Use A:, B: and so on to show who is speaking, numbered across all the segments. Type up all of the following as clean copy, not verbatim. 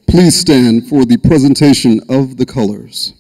A: Please stand for the presentation of the colors.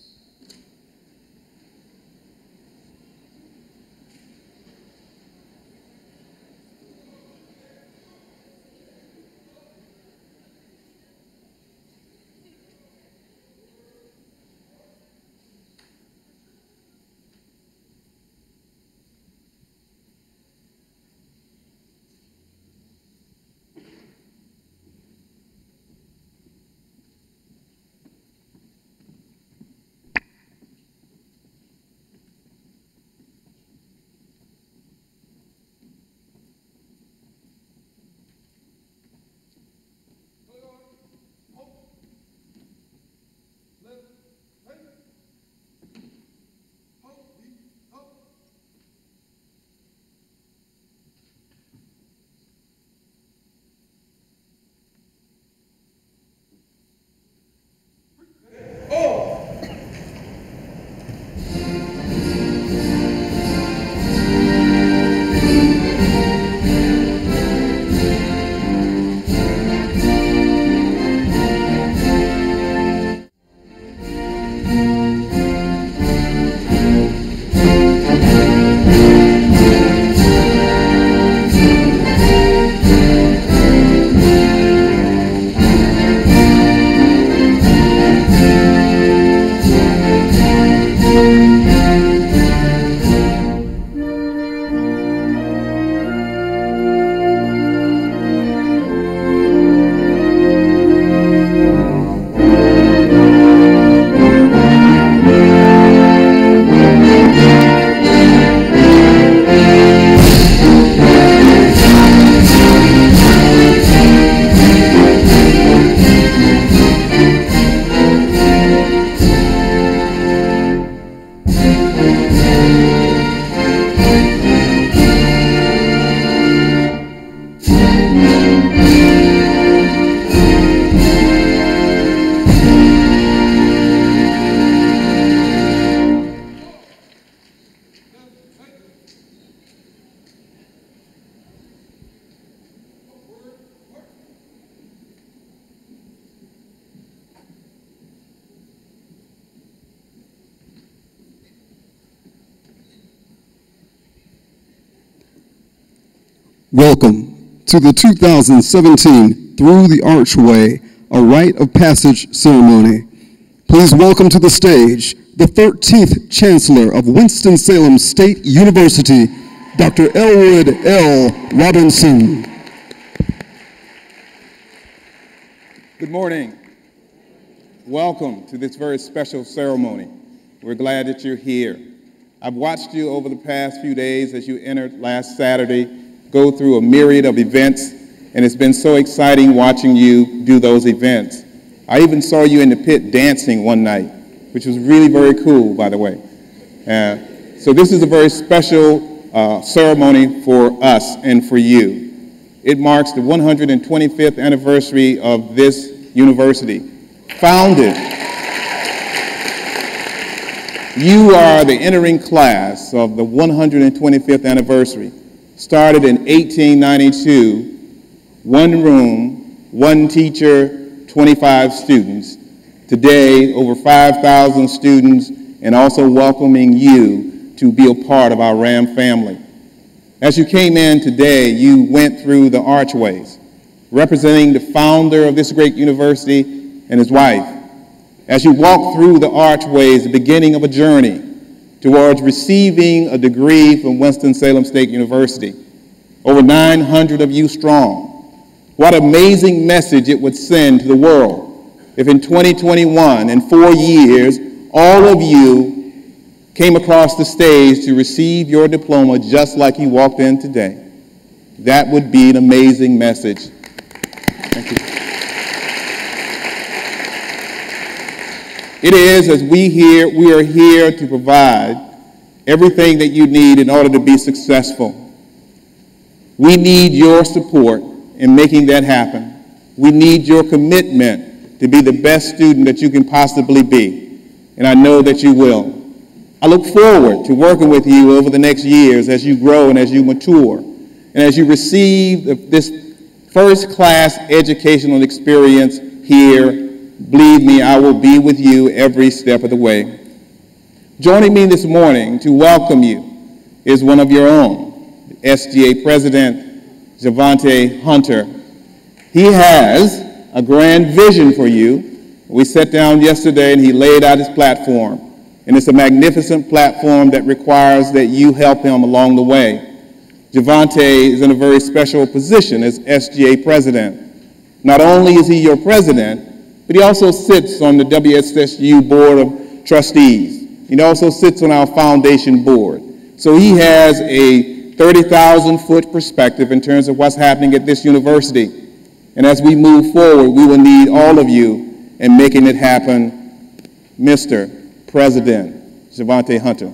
A: Welcome to the 2017 Through the Archway, a Rite of Passage ceremony. Please welcome to the stage the 13th Chancellor of Winston-Salem State University, Dr. Elwood L. Robinson.
B: Good morning. Welcome to this very special ceremony. We're glad that you're here. I've watched you over the past few days as you entered last Saturday, go through a myriad of events, and it's been so exciting watching you do those events. I even saw you in the pit dancing one night, which was really very cool, by the way. So this is a very special ceremony for us and for you. It marks the 125th anniversary of this university. Founded. You are the entering class of the 125th anniversary. Started in 1892, one room, one teacher, 25 students. Today, over 5,000 students, and also welcoming you to be a part of our RAM family. As you came in today, you went through the archways, representing the founder of this great university and his wife. As you walk through the Archway is the beginning of a journey towards receiving a degree from Winston-Salem State University. Over 900 of you strong. What amazing message it would send to the world if in 2021, in 4 years, all of you came across the stage to receive your diploma just like you walked in today. That would be an amazing message. Thank you. It is, as we are here to provide everything that you need in order to be successful. We need your support in making that happen. We need your commitment to be the best student that you can possibly be, and I know that you will. I look forward to working with you over the next years as you grow and as you mature, and as you receive this first-class educational experience here. Believe me, I will be with you every step of the way. Joining me this morning to welcome you is one of your own, the SGA President, Javante Hunter. He has a grand vision for you. We sat down yesterday and he laid out his platform. And it's a magnificent platform that requires that you help him along the way. Javante is in a very special position as SGA President. Not only is he your president, but he also sits on the WSSU Board of Trustees. He also sits on our foundation board. So he has a 30,000-foot perspective in terms of what's happening at this university. And as we move forward, we will need all of you in making it happen. Mr. President Javante Hunter.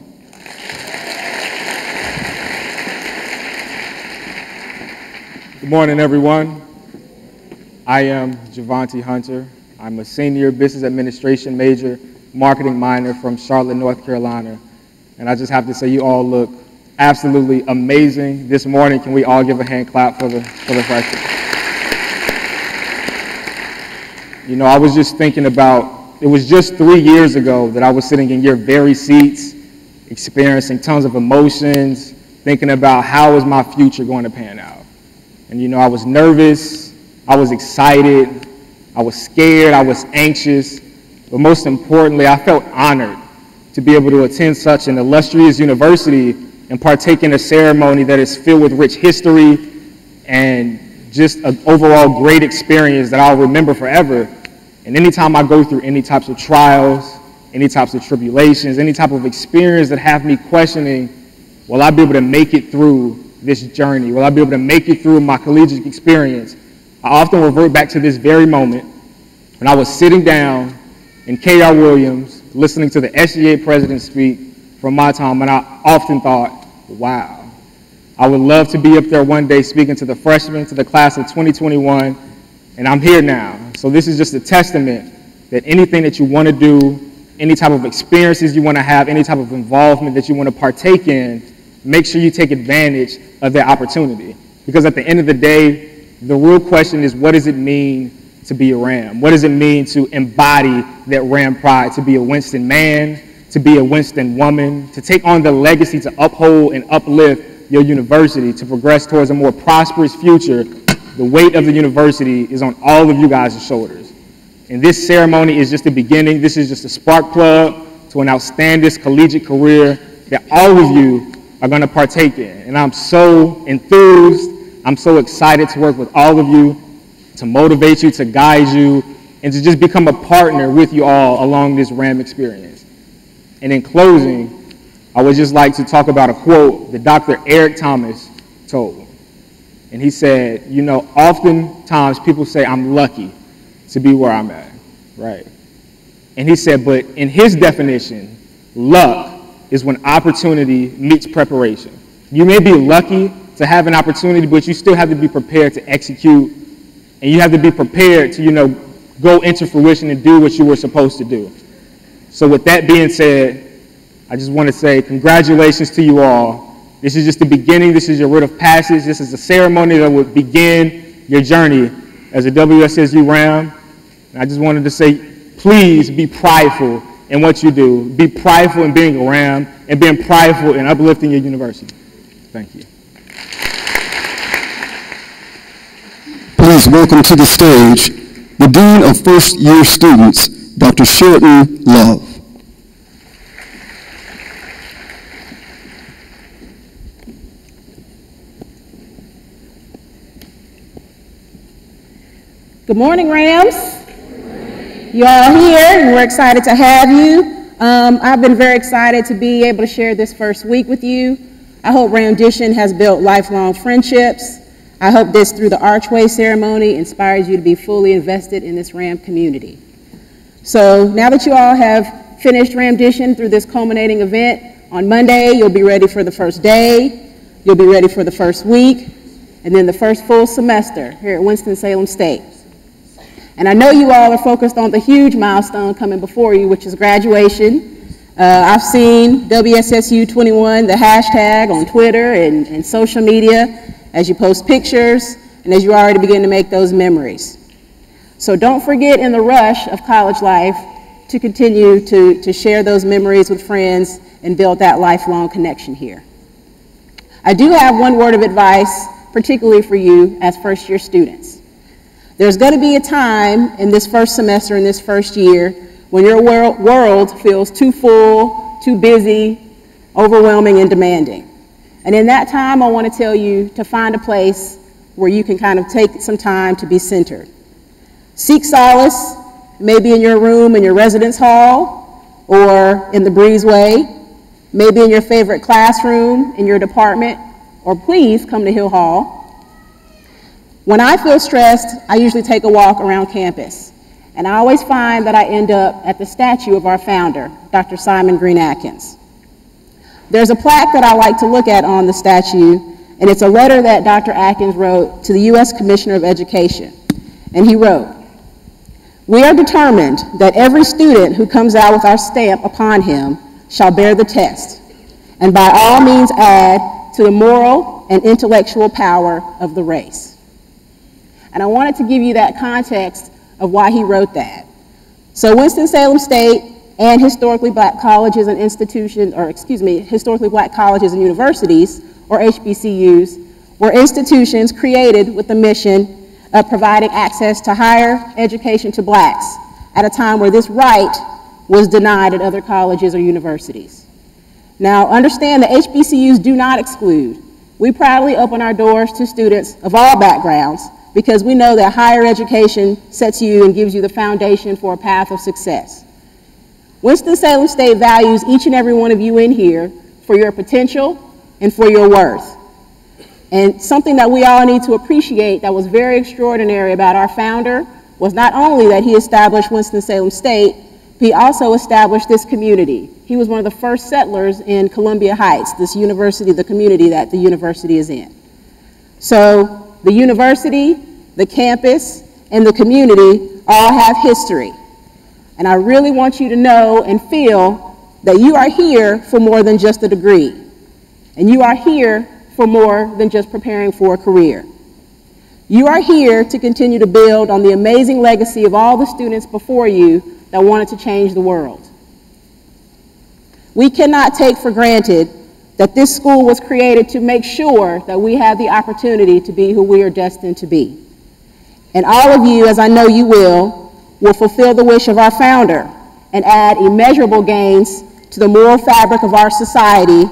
C: Good morning, everyone. I am Javante Hunter. I'm a senior business administration major, marketing minor from Charlotte, North Carolina. And I just have to say you all look absolutely amazing this morning. Can we all give a hand clap for the freshmen? You know, I was just thinking about, it was just 3 years ago that I was sitting in your very seats, experiencing tons of emotions, thinking about how is my future going to pan out. And you know, I was nervous, I was excited, I was scared, I was anxious, but most importantly, I felt honored to be able to attend such an illustrious university and partake in a ceremony that is filled with rich history and just an overall great experience that I'll remember forever. And anytime I go through any types of trials, any types of tribulations, any type of experience that have me questioning, will I be able to make it through this journey? Will I be able to make it through my collegiate experience? I often revert back to this very moment when I was sitting down in K.R. Williams, listening to the SGA president speak from my time, and I often thought, wow, I would love to be up there one day speaking to the freshmen, to the class of 2021, and I'm here now. So this is just a testament that anything that you want to do, any type of experiences you want to have, any type of involvement that you want to partake in, make sure you take advantage of that opportunity. Because at the end of the day, the real question is, what does it mean to be a Ram? What does it mean to embody that Ram pride, to be a Winston man, to be a Winston woman, to take on the legacy to uphold and uplift your university, to progress towards a more prosperous future? The weight of the university is on all of you guys' shoulders. And this ceremony is just the beginning. This is just a spark plug to an outstanding collegiate career that all of you are going to partake in. And I'm so enthused. I'm so excited to work with all of you, to motivate you, to guide you, and to just become a partner with you all along this RAM experience. And in closing, I would just like to talk about a quote that Dr. Eric Thomas told. And he said, you know, oftentimes people say I'm lucky to be where I'm at, right? And he said, but in his definition, luck is when opportunity meets preparation. You may be lucky to have an opportunity, but you still have to be prepared to execute, and you have to be prepared to, you know, go into fruition and do what you were supposed to do. So with that being said, I just want to say congratulations to you all. This is just the beginning. This is your rite of passage. This is a ceremony that will begin your journey as a WSSU Ram. And I just wanted to say, please be prideful in what you do. Be prideful in being a Ram and being prideful in uplifting your university. Thank you.
A: Please welcome to the stage the Dean of First Year Students, Dr. Dr. Sheridan Love.
D: Good morning, Rams. You all are here, and we're excited to have you. I've been very excited to be able to share this first week with you. I hope Ramdition has built lifelong friendships. I hope this, through the Archway ceremony, inspires you to be fully invested in this Ram community. So now that you all have finished Ramdition through this culminating event, on Monday, you'll be ready for the first day, you'll be ready for the first week, and then the first full semester here at Winston-Salem State. And I know you all are focused on the huge milestone coming before you, which is graduation. I've seen WSSU 21, the hashtag on Twitter and social media as you post pictures and as you already begin to make those memories. So don't forget in the rush of college life to continue to share those memories with friends and build that lifelong connection here. I do have one word of advice, particularly for you as first-year students. There's going to be a time in this first semester, in this first year, when your world feels too full, too busy, overwhelming, and demanding. And in that time, I want to tell you to find a place where you can kind of take some time to be centered. Seek solace, maybe in your room in your residence hall, or in the breezeway, maybe in your favorite classroom, in your department, or please come to Hill Hall. When I feel stressed, I usually take a walk around campus, and I always find that I end up at the statue of our founder, Dr. Simon Green Atkins. There's a plaque that I like to look at on the statue, and it's a letter that Dr. Atkins wrote to the U.S. Commissioner of Education, and he wrote, "We are determined that every student who comes out with our stamp upon him shall bear the test, and by all means add to the moral and intellectual power of the race." And I wanted to give you that context of why he wrote that. So Winston-Salem State and historically black colleges and institutions, historically black colleges and universities, or HBCUs, were institutions created with the mission of providing access to higher education to blacks at a time where this right was denied at other colleges or universities. Now, understand that HBCUs do not exclude. We proudly open our doors to students of all backgrounds, because we know that higher education sets you and gives you the foundation for a path of success. Winston-Salem State values each and every one of you in here for your potential and for your worth. And something that we all need to appreciate that was very extraordinary about our founder was not only that he established Winston-Salem State, but he also established this community. He was one of the first settlers in Columbia Heights, this university, the community that the university is in. So the university, the campus, and the community all have history. And I really want you to know and feel that you are here for more than just a degree. And you are here for more than just preparing for a career. You are here to continue to build on the amazing legacy of all the students before you that wanted to change the world. We cannot take for granted that this school was created to make sure that we have the opportunity to be who we are destined to be. And all of you, as I know you will fulfill the wish of our founder and add immeasurable gains to the moral fabric of our society,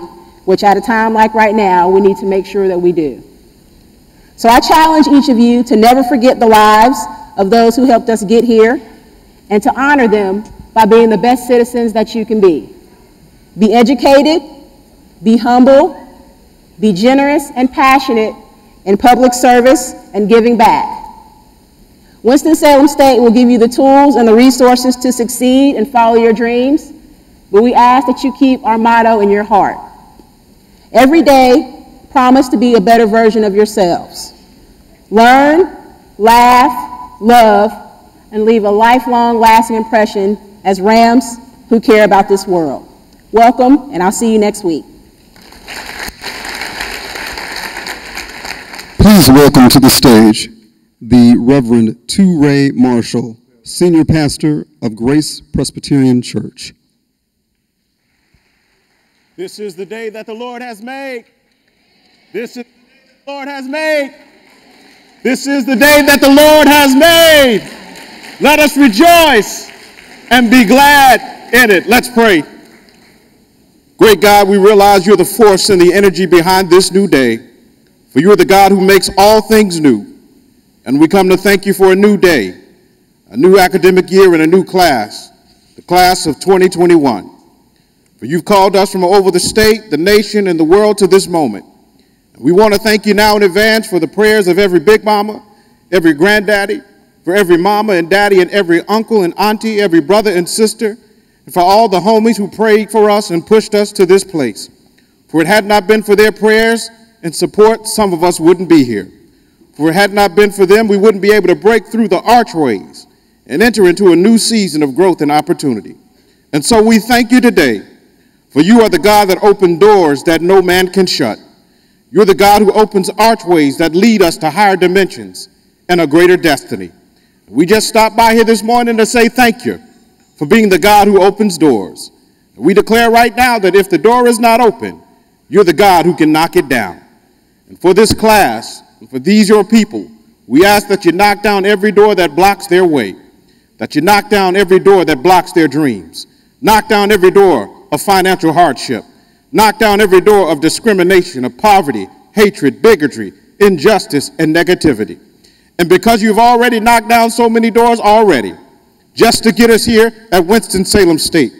D: which at a time like right now, we need to make sure that we do. So I challenge each of you to never forget the lives of those who helped us get here and to honor them by being the best citizens that you can be. Be educated, be humble, be generous and passionate in public service and giving back. Winston-Salem State will give you the tools and the resources to succeed and follow your dreams, but we ask that you keep our motto in your heart. Every day, promise to be a better version of yourselves. Learn, laugh, love, and leave a lifelong lasting impression as Rams who care about this world. Welcome, and I'll see you next week.
A: Please welcome to the stage the Reverend Ray Marshall, Senior Pastor of Grace Presbyterian Church.
E: This is the day that the Lord has made. This is the day that the Lord has made. This is the day that the Lord has made. Let us rejoice and be glad in it. Let's pray. Great God, we realize you're the force and the energy behind this new day, for you are the God who makes all things new. And we come to thank you for a new day, a new academic year, and a new class, the class of 2021. For you've called us from over the state, the nation, and the world to this moment. And we want to thank you now in advance for the prayers of every big mama, every granddaddy, for every mama and daddy and every uncle and auntie, every brother and sister, and for all the homies who prayed for us and pushed us to this place. For it had not been for their prayers and support, some of us wouldn't be here. For it had not been for them, we wouldn't be able to break through the archways and enter into a new season of growth and opportunity. And so we thank you today, for you are the God that opened doors that no man can shut. You're the God who opens archways that lead us to higher dimensions and a greater destiny. We just stopped by here this morning to say thank you for being the God who opens doors. We declare right now that if the door is not open, you're the God who can knock it down. And for this class, and for these your people, we ask that you knock down every door that blocks their way, that you knock down every door that blocks their dreams, knock down every door of financial hardship, knock down every door of discrimination, of poverty, hatred, bigotry, injustice, and negativity. And because you've already knocked down so many doors already, just to get us here at Winston-Salem State,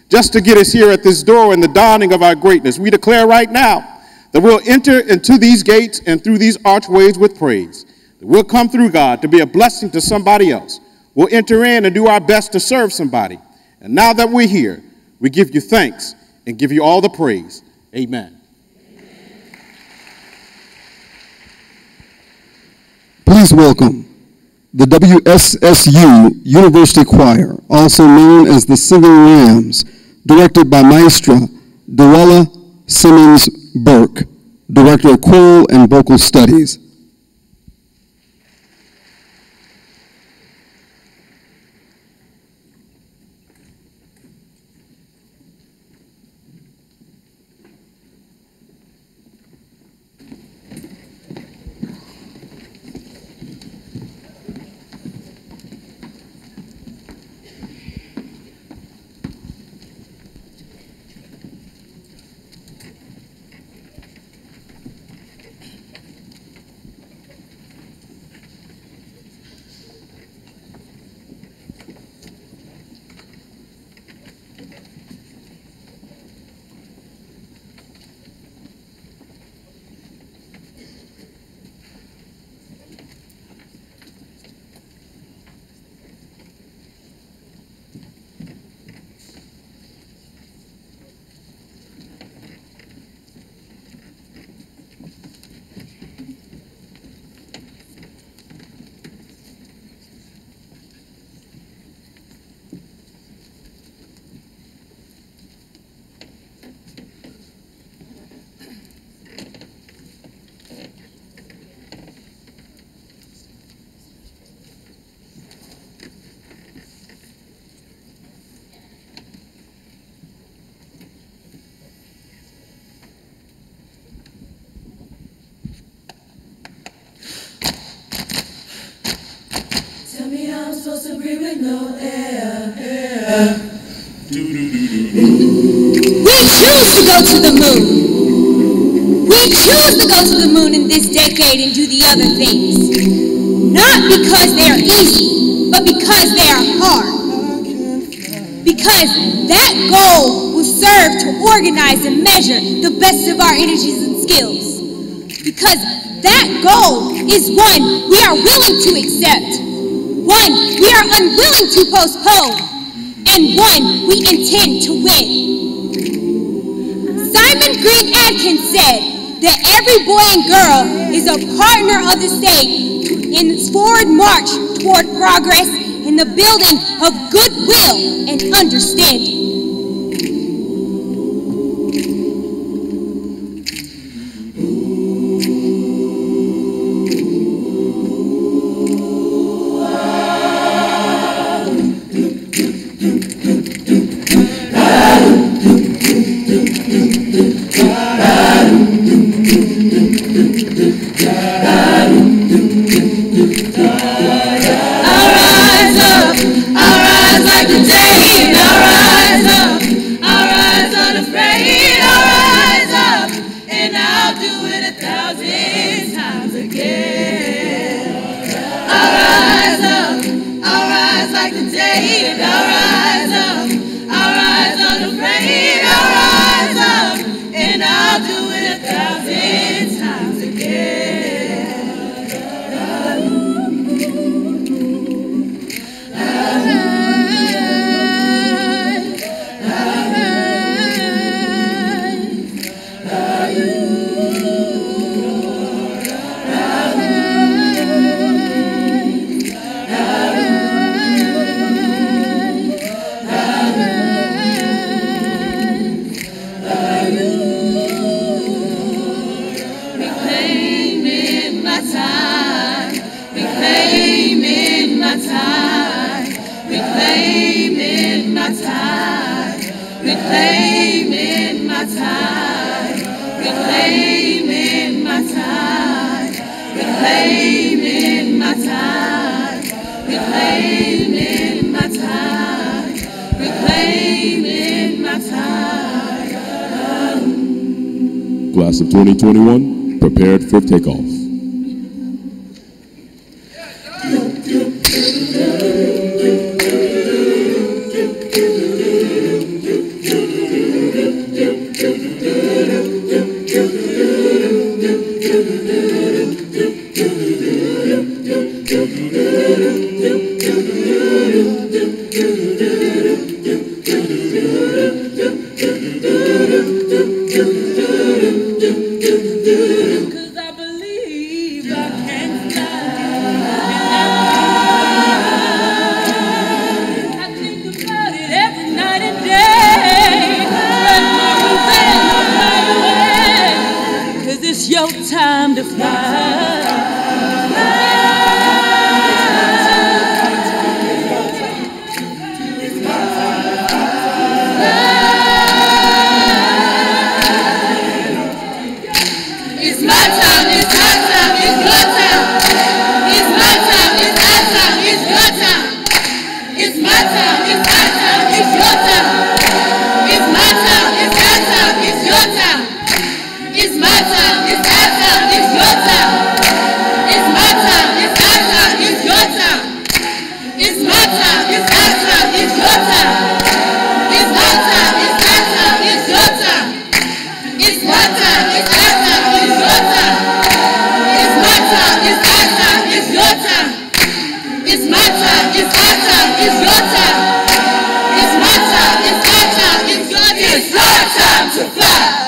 E: just to get us here at this door and the dawning of our greatness, we declare right now that we'll enter into these gates and through these archways with praise. That we'll come through, God, to be a blessing to somebody else. We'll enter in and do our best to serve somebody. And now that we're here, we give you thanks and give you all the praise. Amen.
A: Please welcome the WSSU University Choir, also known as the Singing Rams, directed by Maestra Dewella Simmons Burke, Director of Choral and Vocal Studies.
F: Go to the moon. We choose to go to the moon in this decade and do the other things. Not because they are easy, but because they are hard. Because that goal will serve to organize and measure the best of our energies and skills. Because that goal is one we are willing to accept, one we are unwilling to postpone, and one we intend to win. Simon Green Atkins said that every boy and girl is a partner of the state in its forward march toward progress in the building of goodwill and understanding.
G: Like the day
F: Reclaiming my time, reclaiming my time, reclaiming my time, reclaiming my time, reclaiming my time, reclaiming my time, reclaiming my time, reclaiming my time.
G: Class of 2021, prepared for takeoff.
F: Time to fly. It's my time, it's our time, it's your time. It's my time, it's our time, it's your time. It's my time, it's our time, it's your time. It's my time, it's our time, it's your time. It's my time, it's our time, it's your time. It's my time, it's our time, it's your time. It's my time, it's our time, it's your time. It's my time, it's our time, it's your time. It's my time, it's our time, it's your time. It's my time, it's our time, it's your time. It's my time, it's our time, it's your time. It's my time, it's our time, it's your time. It's our time to fly.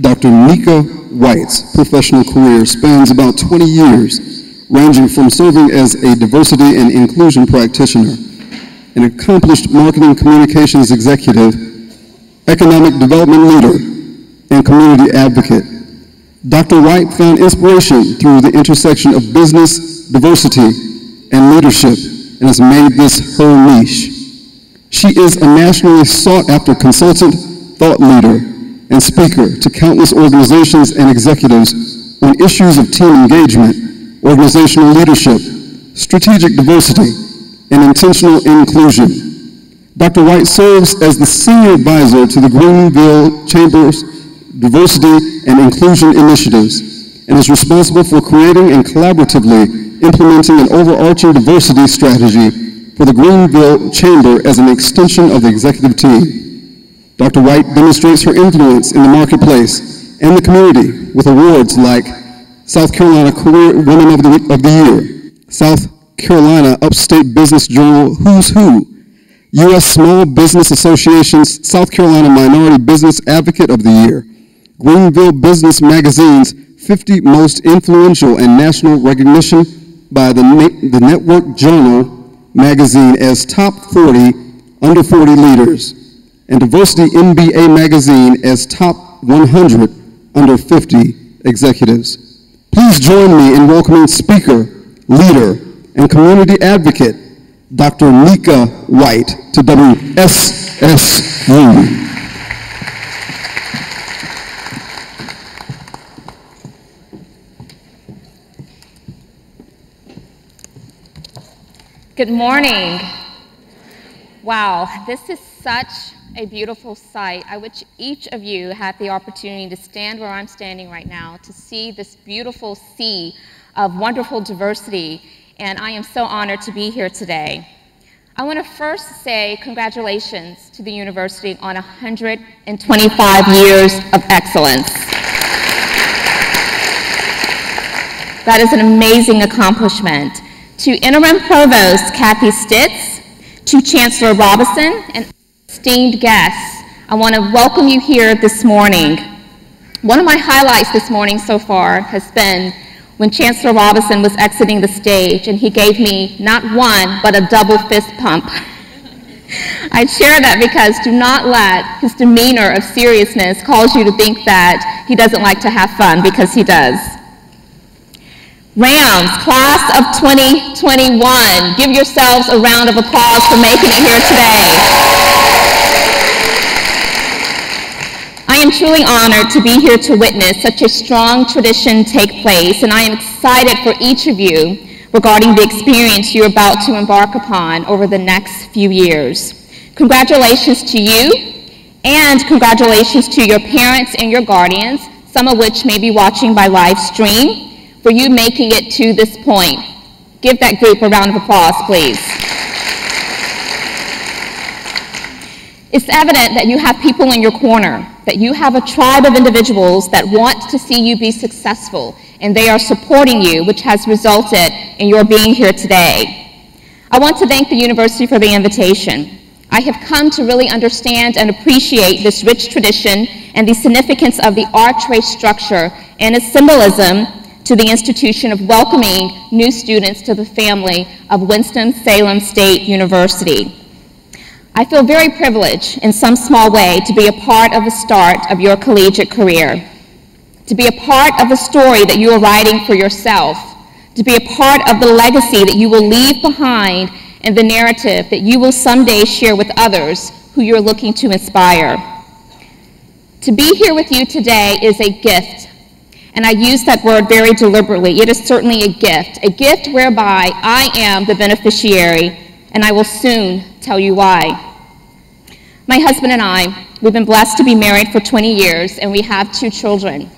A: Dr. Nika White's professional career spans about 20 years, ranging from serving as a diversity and inclusion practitioner, an accomplished marketing communications executive, economic development leader, and community advocate. Dr. White found inspiration through the intersection of business, diversity, and leadership, and has made this her niche. She is a nationally sought-after consultant, thought leader, and speaker to countless organizations and executives on issues of team engagement, organizational leadership, strategic diversity, and intentional inclusion. Dr. White serves as the senior advisor to the Greenville Chamber's Diversity and Inclusion Initiatives and is responsible for creating and collaboratively implementing an overarching diversity strategy for the Greenville Chamber as an extension of the executive team. Dr. White demonstrates her influence in the marketplace and the community with awards like South Carolina Career Women of the Year, South Carolina Upstate Business Journal Who's Who, U.S. Small Business Association's South Carolina Minority Business Advocate of the Year, Greenville Business Magazine's 50 Most Influential and National Recognition by the Network Journal magazine as Top 40 Under 40 Leaders, and Diversity MBA magazine as Top 100 Under 50 Executives. Please join me in welcoming speaker, leader, and community advocate, Dr. Nika White, to WSSU.
H: Good morning. Wow, this is such a beautiful sight. I wish each of you had the opportunity to stand where I'm standing right now to see this beautiful sea of wonderful diversity, and I am so honored to be here today. I want to first say congratulations to the university on 125 years of excellence. That is an amazing accomplishment. To Interim Provost Kathy Stitz, to Chancellor Robinson, and esteemed guests, I want to welcome you here this morning. One of my highlights this morning so far has been when Chancellor Robinson was exiting the stage and he gave me not one, but a double fist pump. I share that because do not let his demeanor of seriousness cause you to think that he doesn't like to have fun, because he does. Rams, class of 2021, give yourselves a round of applause for making it here today. I am truly honored to be here to witness such a strong tradition take place, and I am excited for each of you regarding the experience you're about to embark upon over the next few years. Congratulations to you, and congratulations to your parents and your guardians, some of which may be watching by live stream, for you making it to this point. Give that group a round of applause, please. It's evident that you have people in your corner, that you have a tribe of individuals that want to see you be successful, and they are supporting you, which has resulted in your being here today. I want to thank the university for the invitation. I have come to really understand and appreciate this rich tradition and the significance of the Archway structure and its symbolism to the institution of welcoming new students to the family of Winston-Salem State University. I feel very privileged in some small way to be a part of the start of your collegiate career, to be a part of the story that you are writing for yourself, to be a part of the legacy that you will leave behind and the narrative that you will someday share with others who you're looking to inspire. To be here with you today is a gift. And I use that word very deliberately. It is certainly a gift whereby I am the beneficiary, and I will soon tell you why. My husband and I, we've been blessed to be married for 20 years, and we have 2 children.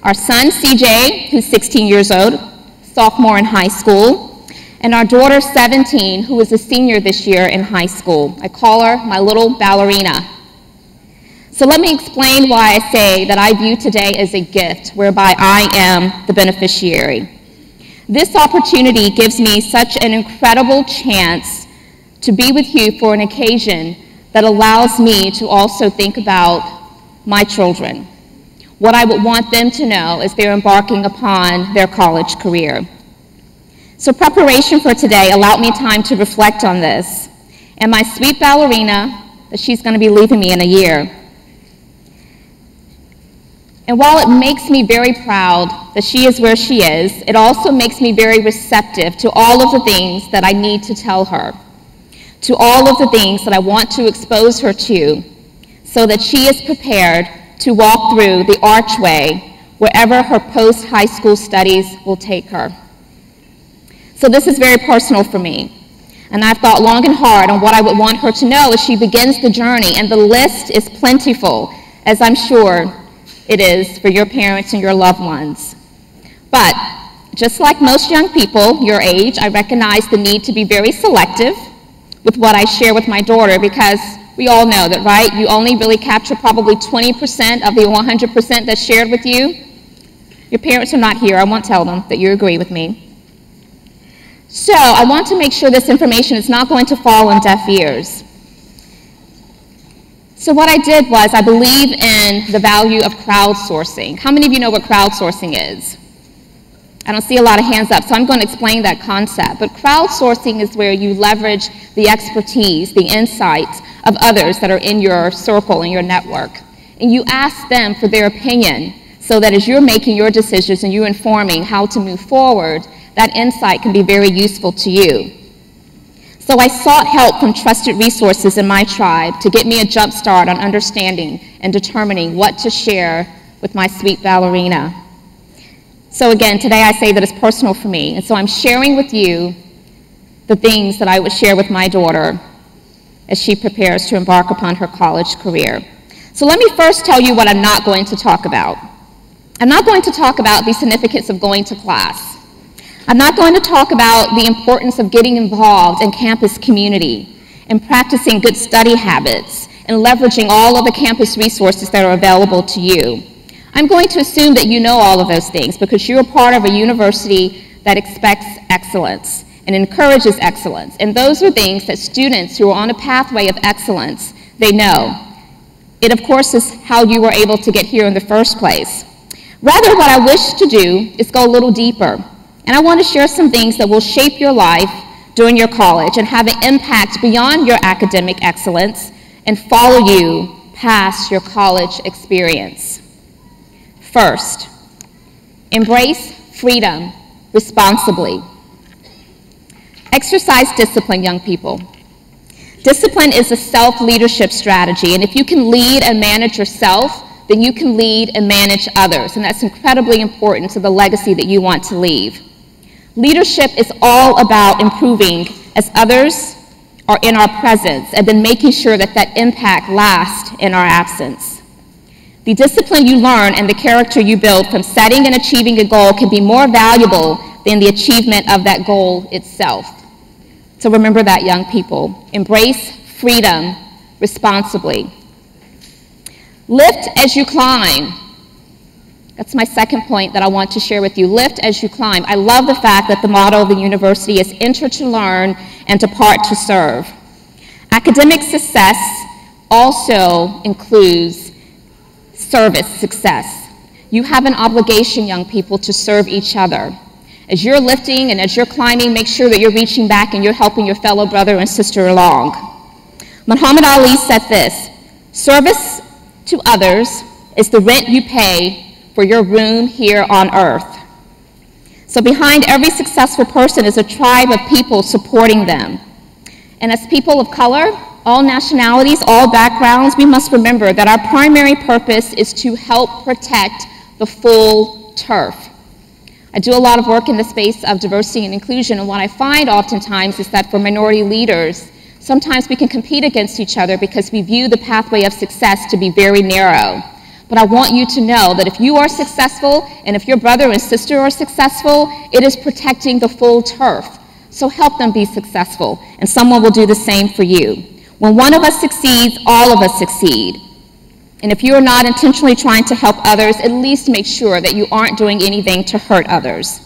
H: Our son, CJ, who's 16 years old, sophomore in high school, and our daughter, 17, who is a senior this year in high school. I call her my little ballerina. So let me explain why I say that I view today as a gift, whereby I am the beneficiary. This opportunity gives me such an incredible chance to be with you for an occasion that allows me to also think about my children, what I would want them to know as they're embarking upon their college career. So preparation for today allowed me time to reflect on this, and my sweet ballerina, that she's going to be leaving me in a year. And while it makes me very proud that she is where she is, it also makes me very receptive to all of the things that I need to tell her, to all of the things that I want to expose her to, so that she is prepared to walk through the Archway wherever her post-high school studies will take her. So this is very personal for me, and I've thought long and hard on what I would want her to know as she begins the journey, and the list is plentiful, as I'm sure it is for your parents and your loved ones. But just like most young people your age, I recognize the need to be very selective with what I share with my daughter, because we all know that, right? You only really capture probably 20% of the 100% that's shared with you. Your parents are not here. I won't tell them that you agree with me. So I want to make sure this information is not going to fall on deaf ears. So what I did was I believe in the value of crowdsourcing. How many of you know what crowdsourcing is? I don't see a lot of hands up, so I'm going to explain that concept. But crowdsourcing is where you leverage the expertise, the insights of others that are in your circle, in your network. And you ask them for their opinion so that as you're making your decisions and you're informing how to move forward, that insight can be very useful to you. So I sought help from trusted resources in my tribe to get me a jump start on understanding and determining what to share with my sweet ballerina. So again, today I say that it's personal for me, and so I'm sharing with you the things that I would share with my daughter as she prepares to embark upon her college career. So let me first tell you what I'm not going to talk about. I'm not going to talk about the significance of going to class. I'm not going to talk about the importance of getting involved in campus community and practicing good study habits and leveraging all of the campus resources that are available to you. I'm going to assume that you know all of those things because you're a part of a university that expects excellence and encourages excellence. And those are things that students who are on a pathway of excellence, they know. It, of course, is how you were able to get here in the first place. Rather, what I wish to do is go a little deeper. And I want to share some things that will shape your life during your college and have an impact beyond your academic excellence and follow you past your college experience. First, embrace freedom responsibly. Exercise discipline, young people. Discipline is a self-leadership strategy, and if you can lead and manage yourself, then you can lead and manage others, and that's incredibly important to the legacy that you want to leave. Leadership is all about improving as others are in our presence and then making sure that that impact lasts in our absence. The discipline you learn and the character you build from setting and achieving a goal can be more valuable than the achievement of that goal itself. So remember that, young people. Embrace freedom responsibly. Lift as you climb. That's my second point that I want to share with you. Lift as you climb. I love the fact that the motto of the university is enter to learn and depart to serve. Academic success also includes service success. You have an obligation, young people, to serve each other. As you're lifting and as you're climbing, make sure that you're reaching back and you're helping your fellow brother and sister along. Muhammad Ali said this, service to others is the rent you pay for your room here on earth. So behind every successful person is a tribe of people supporting them. And as people of color, all nationalities, all backgrounds, we must remember that our primary purpose is to help protect the full turf. I do a lot of work in the space of diversity and inclusion, and what I find oftentimes is that for minority leaders, sometimes we can compete against each other because we view the pathway of success to be very narrow. But I want you to know that if you are successful and if your brother and sister are successful, it is protecting the full turf. So help them be successful, and someone will do the same for you. When one of us succeeds, all of us succeed. And if you are not intentionally trying to help others, at least make sure that you aren't doing anything to hurt others.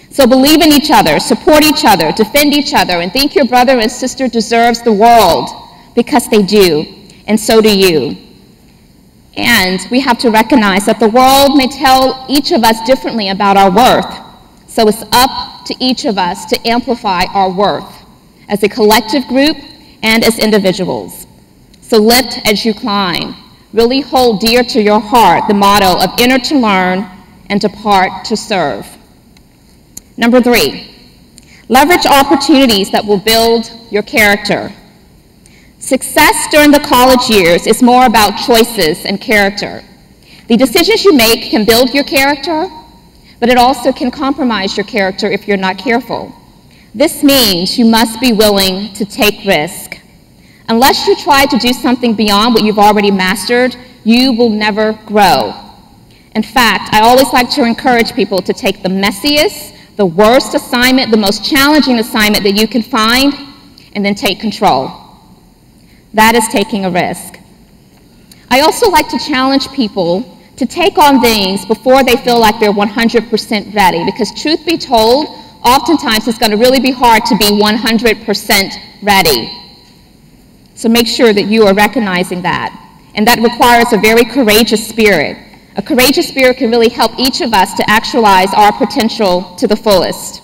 H: So believe in each other, support each other, defend each other, and think your brother and sister deserves the world, because they do, and so do you. And we have to recognize that the world may tell each of us differently about our worth. So it's up to each of us to amplify our worth as a collective group and as individuals. So lift as you climb. Really hold dear to your heart the motto of enter to learn and depart to serve. Number 3, leverage opportunities that will build your character. Success during the college years is more about choices and character. The decisions you make can build your character, but it also can compromise your character if you're not careful. This means you must be willing to take risk. Unless you try to do something beyond what you've already mastered, you will never grow. In fact, I always like to encourage people to take the messiest, the worst assignment, the most challenging assignment that you can find, and then take control. That is taking a risk. I also like to challenge people to take on things before they feel like they're 100% ready, because truth be told, oftentimes it's going to really be hard to be 100% ready. So make sure that you are recognizing that. and that requires a very courageous spirit. A courageous spirit can really help each of us to actualize our potential to the fullest.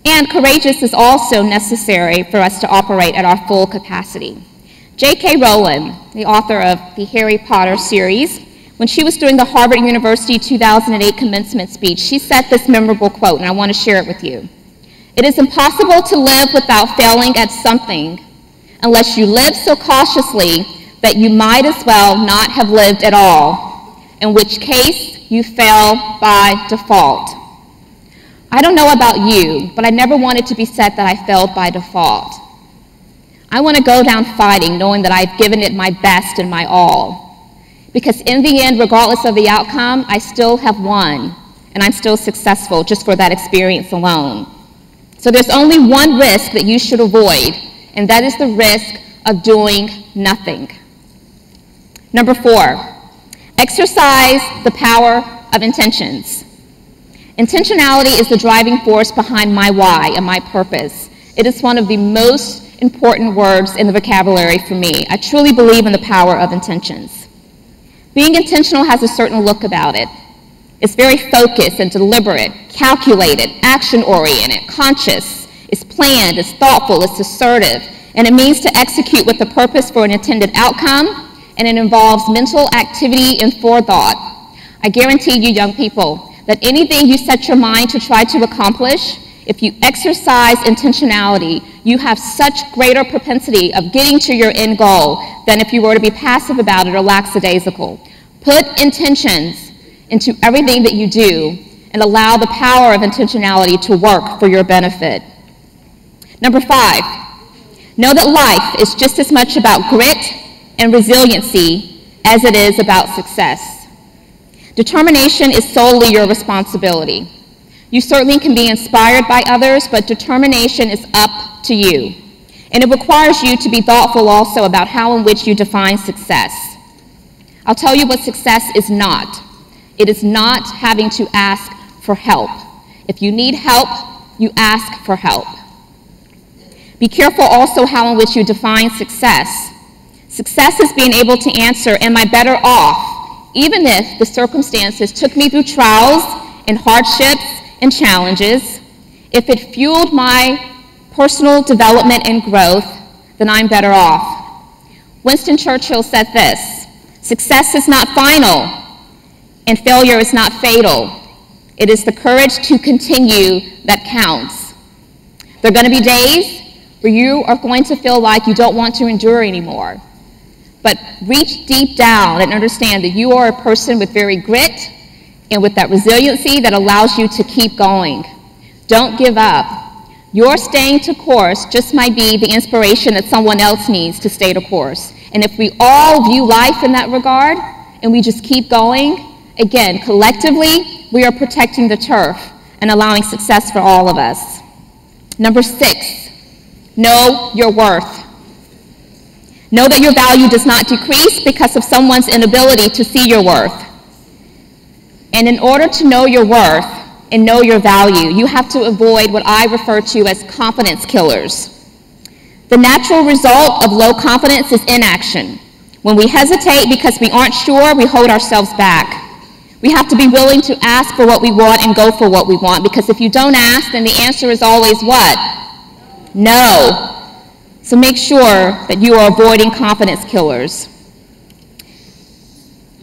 H: And courageous is also necessary for us to operate at our full capacity. J.K. Rowling, the author of the Harry Potter series, when she was doing the Harvard University 2008 commencement speech, she said this memorable quote, and I want to share it with you. "It is impossible to live without failing at something unless you live so cautiously that you might as well not have lived at all, in which case you fail by default." I don't know about you, but I never wanted to be said that I failed by default. I want to go down fighting knowing that I've given it my best and my all. Because in the end, regardless of the outcome, I still have won, and I'm still successful just for that experience alone. So there's only one risk that you should avoid, and that is the risk of doing nothing. Number 4, exercise the power of intentions. Intentionality is the driving force behind my why and my purpose. It is one of the most important words in the vocabulary for me. I truly believe in the power of intentions. Being intentional has a certain look about it. It's very focused and deliberate, calculated, action-oriented, conscious. It's planned, it's thoughtful, it's assertive, and it means to execute with a purpose for an intended outcome, and it involves mental activity and forethought. I guarantee you, young people, that anything you set your mind to try to accomplish, if you exercise intentionality, you have such greater propensity of getting to your end goal than if you were to be passive about it or lackadaisical. Put intentions into everything that you do and allow the power of intentionality to work for your benefit. Number 5, know that life is just as much about grit and resiliency as it is about success. Determination is solely your responsibility. You certainly can be inspired by others, but determination is up to you. And it requires you to be thoughtful also about how in which you define success. I'll tell you what success is not. It is not having to ask for help. If you need help, you ask for help. Be careful also how in which you define success. Success is being able to answer, am I better off, even if the circumstances took me through trials and hardships and challenges. If it fueled my personal development and growth, then I'm better off. Winston Churchill said this, "Success is not final, and failure is not fatal. It is the courage to continue that counts." There are going to be days where you are going to feel like you don't want to endure anymore. But reach deep down and understand that you are a person with very grit and with that resiliency that allows you to keep going. Don't give up. Your staying to course just might be the inspiration that someone else needs to stay to course. And if we all view life in that regard and we just keep going, again, collectively, we are protecting the turf and allowing success for all of us. Number 6, know your worth. Know that your value does not decrease because of someone's inability to see your worth. And in order to know your worth and know your value, you have to avoid what I refer to as confidence killers. The natural result of low confidence is inaction. When we hesitate because we aren't sure, we hold ourselves back. We have to be willing to ask for what we want and go for what we want, because if you don't ask, then the answer is always what? No. So make sure that you are avoiding confidence killers.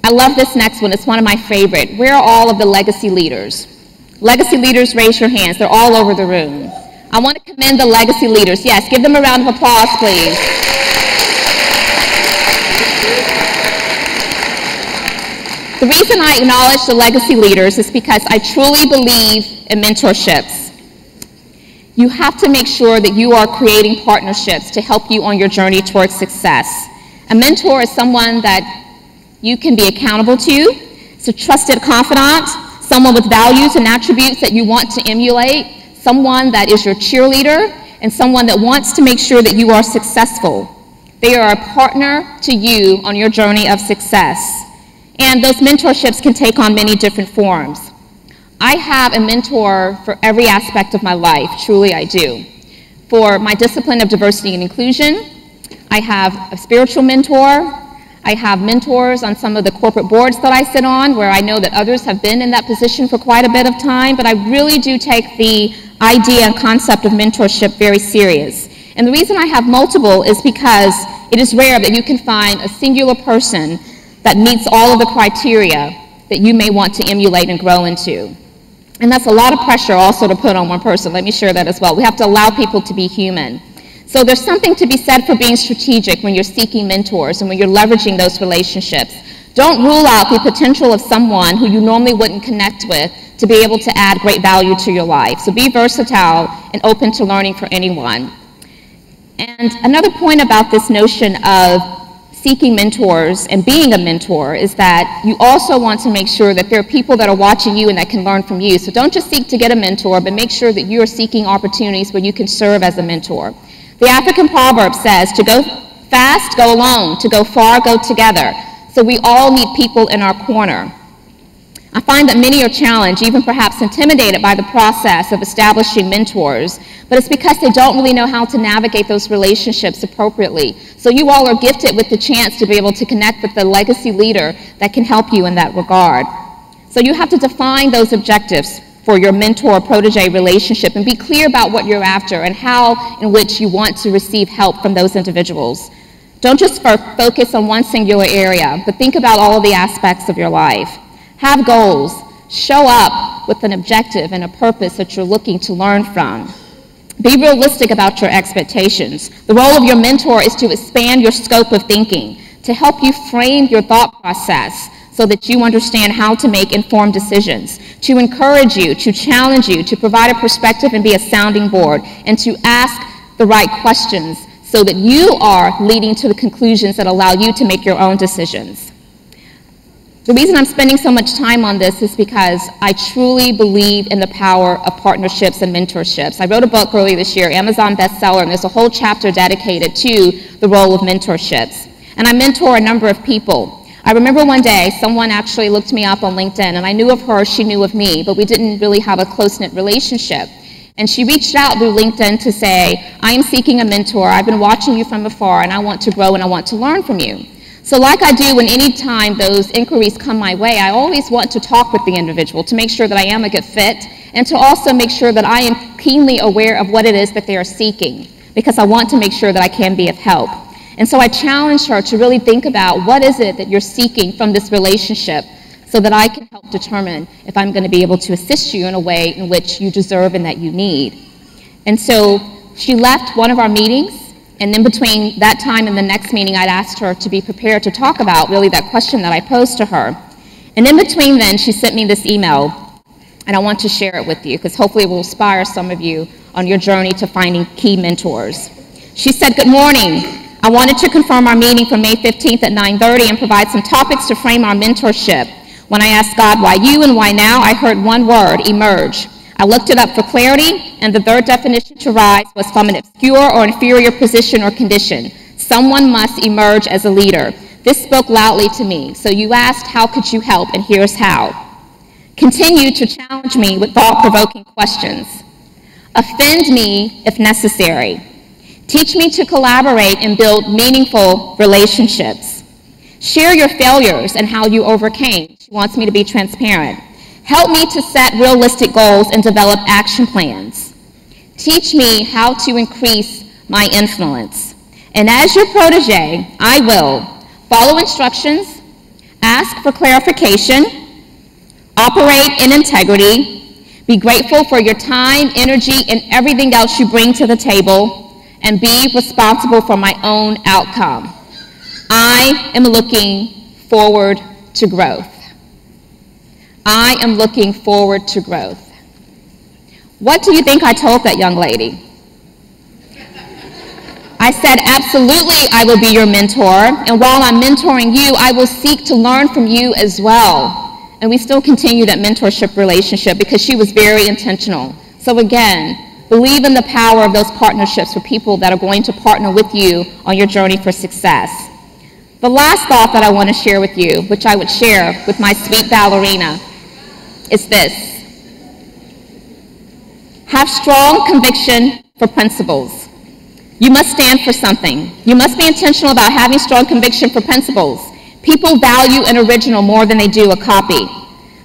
H: I love this next one. It's one of my favorite. Where are all of the legacy leaders? Legacy leaders, raise your hands. They're all over the room. I want to commend the legacy leaders. Yes, give them a round of applause, please. The reason I acknowledge the legacy leaders is because I truly believe in mentorships. You have to make sure that you are creating partnerships to help you on your journey towards success. A mentor is someone that you can be accountable to. It's a trusted confidant, someone with values and attributes that you want to emulate, someone that is your cheerleader, and someone that wants to make sure that you are successful. They are a partner to you on your journey of success. And those mentorships can take on many different forms. I have a mentor for every aspect of my life, truly I do. For my discipline of diversity and inclusion, I have a spiritual mentor. I have mentors on some of the corporate boards that I sit on, where I know that others have been in that position for quite a bit of time, but I really do take the idea and concept of mentorship very serious. And the reason I have multiple is because it is rare that you can find a singular person that meets all of the criteria that you may want to emulate and grow into. And that's a lot of pressure also to put on one person. Let me share that as well. We have to allow people to be human. So there's something to be said for being strategic when you're seeking mentors and when you're leveraging those relationships. Don't rule out the potential of someone who you normally wouldn't connect with to be able to add great value to your life. So be versatile and open to learning for anyone. And another point about this notion of seeking mentors and being a mentor is that you also want to make sure that there are people that are watching you and that can learn from you. So don't just seek to get a mentor, but make sure that you are seeking opportunities where you can serve as a mentor. The African proverb says, to go fast, go alone. To go far, go together. So we all need people in our corner. I find that many are challenged, even perhaps intimidated by the process of establishing mentors, but it's because they don't really know how to navigate those relationships appropriately. So you all are gifted with the chance to be able to connect with the legacy leader that can help you in that regard. So you have to define those objectives for your mentor-protege relationship and be clear about what you're after and how in which you want to receive help from those individuals. Don't just focus on one singular area, but think about all of the aspects of your life. Have goals. Show up with an objective and a purpose that you're looking to learn from. Be realistic about your expectations. The role of your mentor is to expand your scope of thinking, to help you frame your thought process so that you understand how to make informed decisions, to encourage you, to challenge you, to provide a perspective and be a sounding board, and to ask the right questions so that you are leading to the conclusions that allow you to make your own decisions. The reason I'm spending so much time on this is because I truly believe in the power of partnerships and mentorships. I wrote a book earlier this year, Amazon bestseller, and there's a whole chapter dedicated to the role of mentorships. And I mentor a number of people. I remember one day someone actually looked me up on LinkedIn, and I knew of her, she knew of me, but we didn't really have a close-knit relationship. And she reached out through LinkedIn to say, I am seeking a mentor, I've been watching you from afar, and I want to grow and I want to learn from you. So like I do when any time those inquiries come my way, I always want to talk with the individual to make sure that I am a good fit and to also make sure that I am keenly aware of what it is that they are seeking, because I want to make sure that I can be of help. And so I challenged her to really think about what is it that you're seeking from this relationship so that I can help determine if I'm going to be able to assist you in a way in which you deserve and that you need. And so she left one of our meetings. And then between that time and the next meeting, I'd asked her to be prepared to talk about really that question that I posed to her. And in between then, she sent me this email, and I want to share it with you because hopefully it will inspire some of you on your journey to finding key mentors. She said, good morning. I wanted to confirm our meeting for May 15th at 9:30 and provide some topics to frame our mentorship. When I asked God why you and why now, I heard one word, emerge. I looked it up for clarity, and the third definition to rise was from an obscure or inferior position or condition. Someone must emerge as a leader. This spoke loudly to me. So you asked, how could you help? And here's how. Continue to challenge me with thought-provoking questions. Offend me if necessary. Teach me to collaborate and build meaningful relationships. Share your failures and how you overcame. She wants me to be transparent. Help me to set realistic goals and develop action plans. Teach me how to increase my influence. And as your protege, I will follow instructions, ask for clarification, operate in integrity, be grateful for your time, energy, and everything else you bring to the table, and be responsible for my own outcome. I am looking forward to growth. I am looking forward to growth. What do you think I told that young lady? I said, absolutely, I will be your mentor, and while I'm mentoring you, I will seek to learn from you as well. And we still continue that mentorship relationship because she was very intentional. So again, believe in the power of those partnerships for people that are going to partner with you on your journey for success. The last thought that I want to share with you, which I would share with my sweet ballerina, is this. Have strong conviction for principles. You must stand for something. You must be intentional about having strong conviction for principles. People value an original more than they do a copy.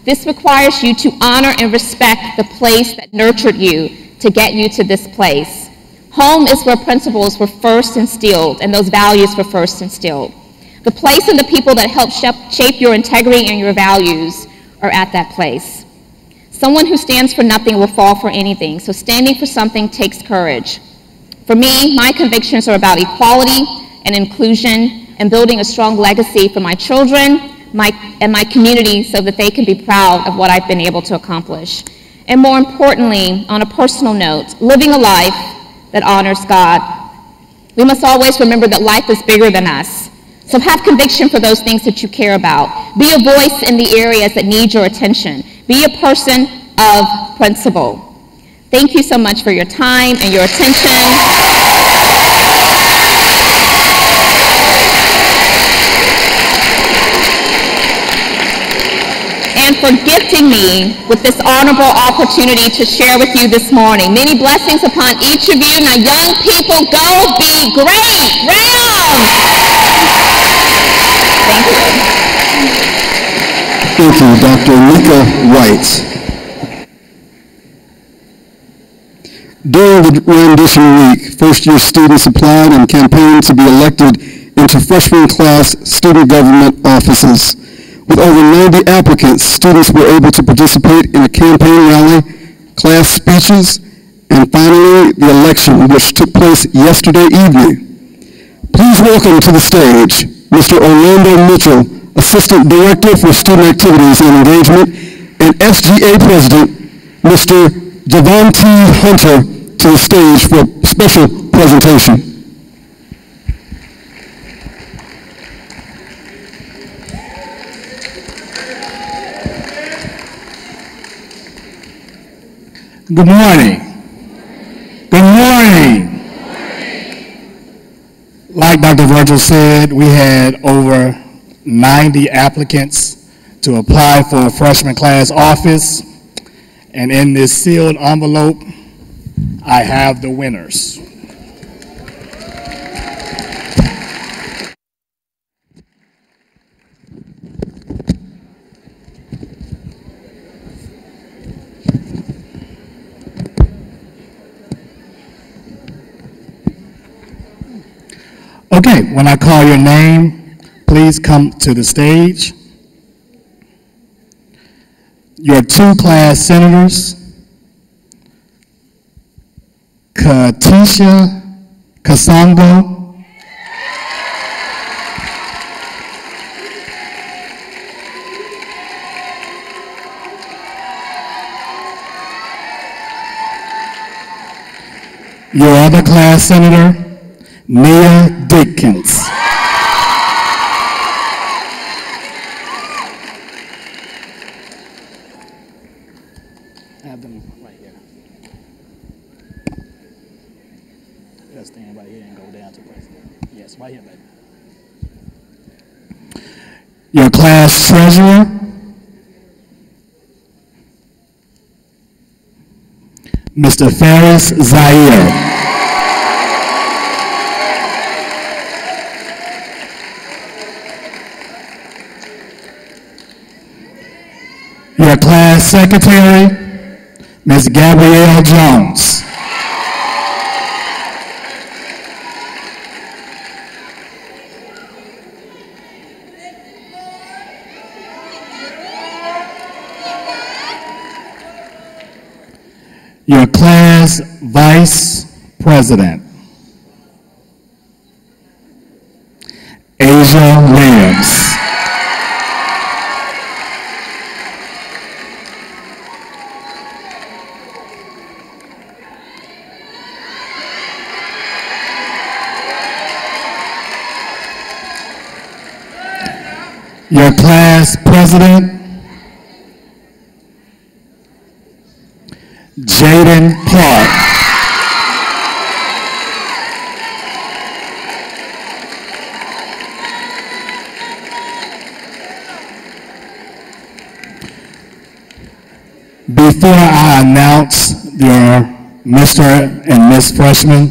H: This requires you to honor and respect the place that nurtured you to get you to this place. Home is where principles were first instilled and those values were first instilled. The place and the people that help shape your integrity and your values are at that place. Someone who stands for nothing will fall for anything, so standing for something takes courage. For me, my convictions are about equality and inclusion and building a strong legacy for my children and my community so that they can be proud of what I've been able to accomplish. And more importantly, on a personal note, living a life that honors God. We must always remember that life is bigger than us. So have conviction for those things that you care about. Be a voice in the areas that need your attention. Be a person of principle. Thank you so much for your time and your attention. And for gifting me with this honorable opportunity to share with you this morning. Many blessings upon each of you. Now, young people, go be great. Rams! Thank you.
A: Thank you, Dr. Nika Wright. During the rendition week, first-year students applied and campaigned to be elected into freshman class student government offices. With over 90 applicants, students were able to participate in a campaign rally, class speeches, and finally the election, which took place yesterday evening. Please welcome to the stage Mr. Orlando Mitchell, Assistant Director for Student Activities and Engagement, and SGA President, Mr. Javonte Hunter, to the stage for a special presentation.
I: Good morning. Good morning. Like Dr. Virgil said, we had over 90 applicants to apply for a freshman class office, and in this sealed envelope, I have the winners. Okay, when I call your name, please come to the stage. Your two class senators, Katisha Kasongo your other class senator, Nia Dickens. Have them right here. Let's stand right here and go down to president. Yes, right here, baby. Your class treasurer, Mr. Faris Zaire. Your class secretary, Ms. Gabrielle Jones. Your class vice president, Asia Williams. Your class president, Jaden Clark. Before I announce your Mr. and Miss Freshman,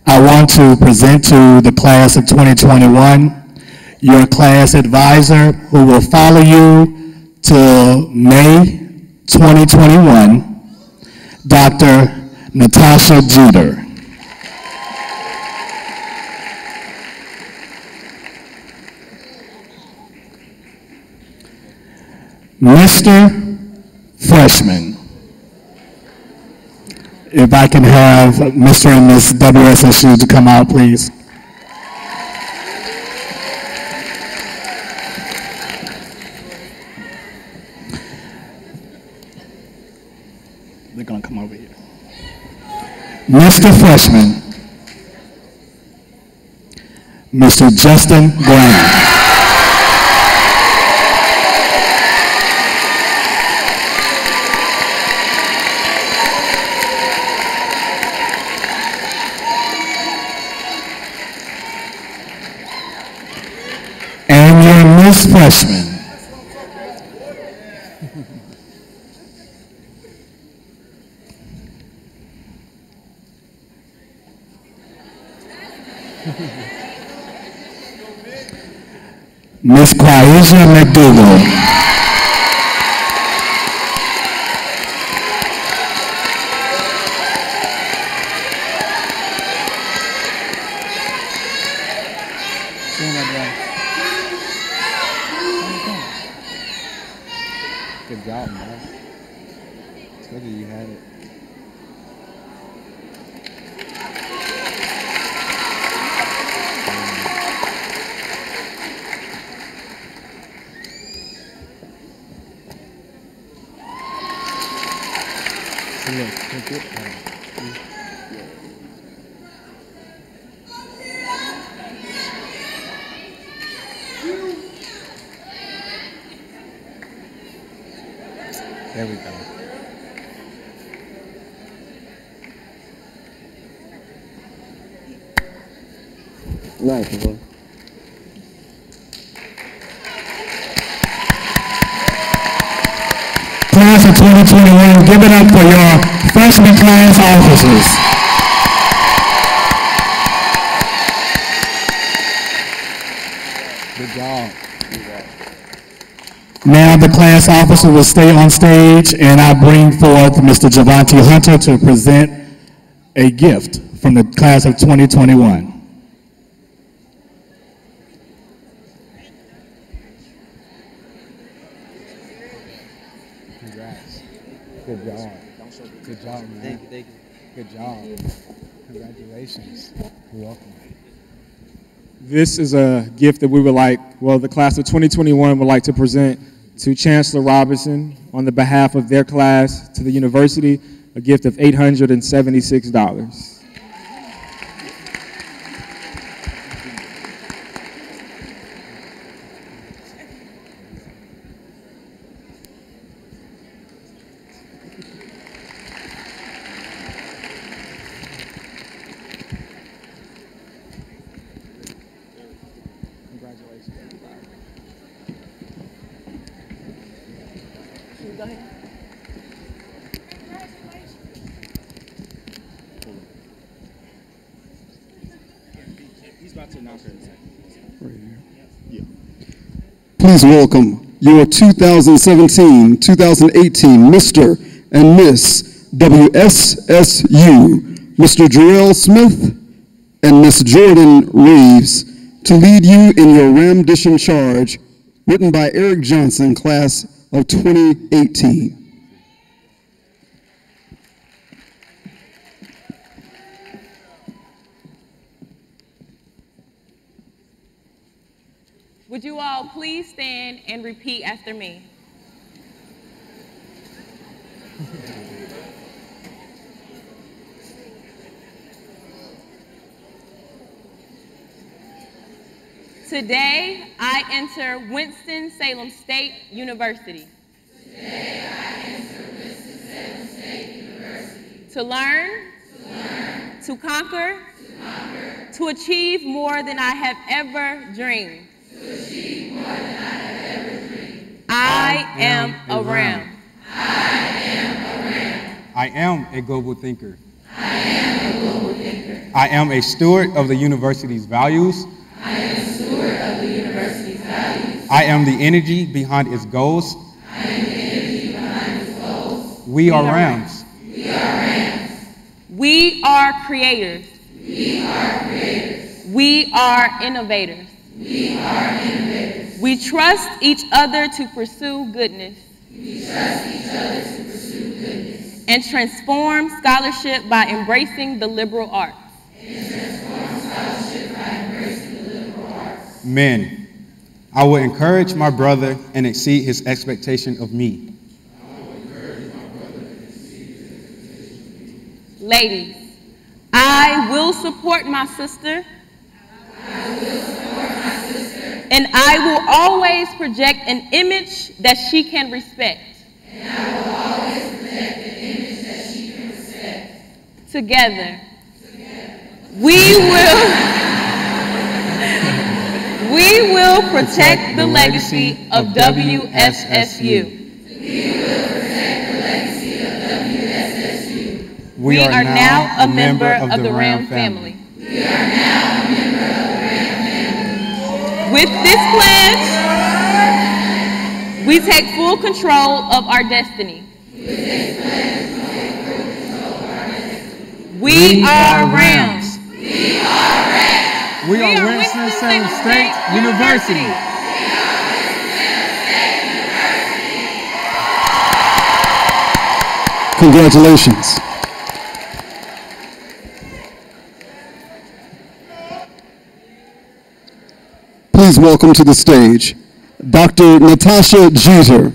I: I want to present to the class of 2021 your class advisor who will follow you till May 2021, Dr. Natasha Jeter. Mr. Freshman. If I can have Mr. and Ms. WSSU to come out, please. They're going to come over here. Mr. Freshman, Mr. Justin Brown. And your Miss Freshman. Miss Quaisha McDougall.
C: Good job, man. Told you you had it. There we go.
A: Nice, boy.
I: Class of 2021, give it up for your freshman class officers.
C: Good job.
I: Now the class officer will stay on stage, and I bring forth Mr. Javante Hunter to present a gift from the class of 2021.
C: Congrats. Good job. Good job, man.
J: Thank you.
C: Good job. Congratulations. You're welcome. This is a gift that we would like, well, the class of 2021 would like to present to Chancellor Robinson on the behalf of their class to the university, a gift of $876.
J: Go ahead.
C: He's about to announce it.
A: Right here. Yeah. Please welcome your 2017-2018 Mr. and Miss WSSU, Mr. Jarrell Smith and Miss Jordan Reeves, to lead you in your rendition charge, written by Eric Johnson, class of 2018.
J: Would you all please stand and repeat after me? Today, I enter Winston-Salem State University.
F: Today, I enter Winston-Salem State University.
J: To learn, to conquer, to achieve more than I have ever dreamed. I am a ram.
C: I am a global thinker.
F: I am a global thinker.
K: I am a steward of the university's values. I am the energy behind its goals. We are Rams.
J: We are creators. We are innovators. We trust each other to pursue goodness. And transform scholarship by embracing the liberal arts.
K: Men, I will encourage my brother and exceed his expectation of me.
J: Ladies, I will support my sister. And I will always project an image that she can respect. Together, we will protect the legacy of WSSU. We are now a member of the Ram family. With this pledge, we take full control of our destiny. We are Rams.
K: We are Winston-Salem State University.
A: Congratulations. Please welcome to the stage Dr. Natasha Jeter,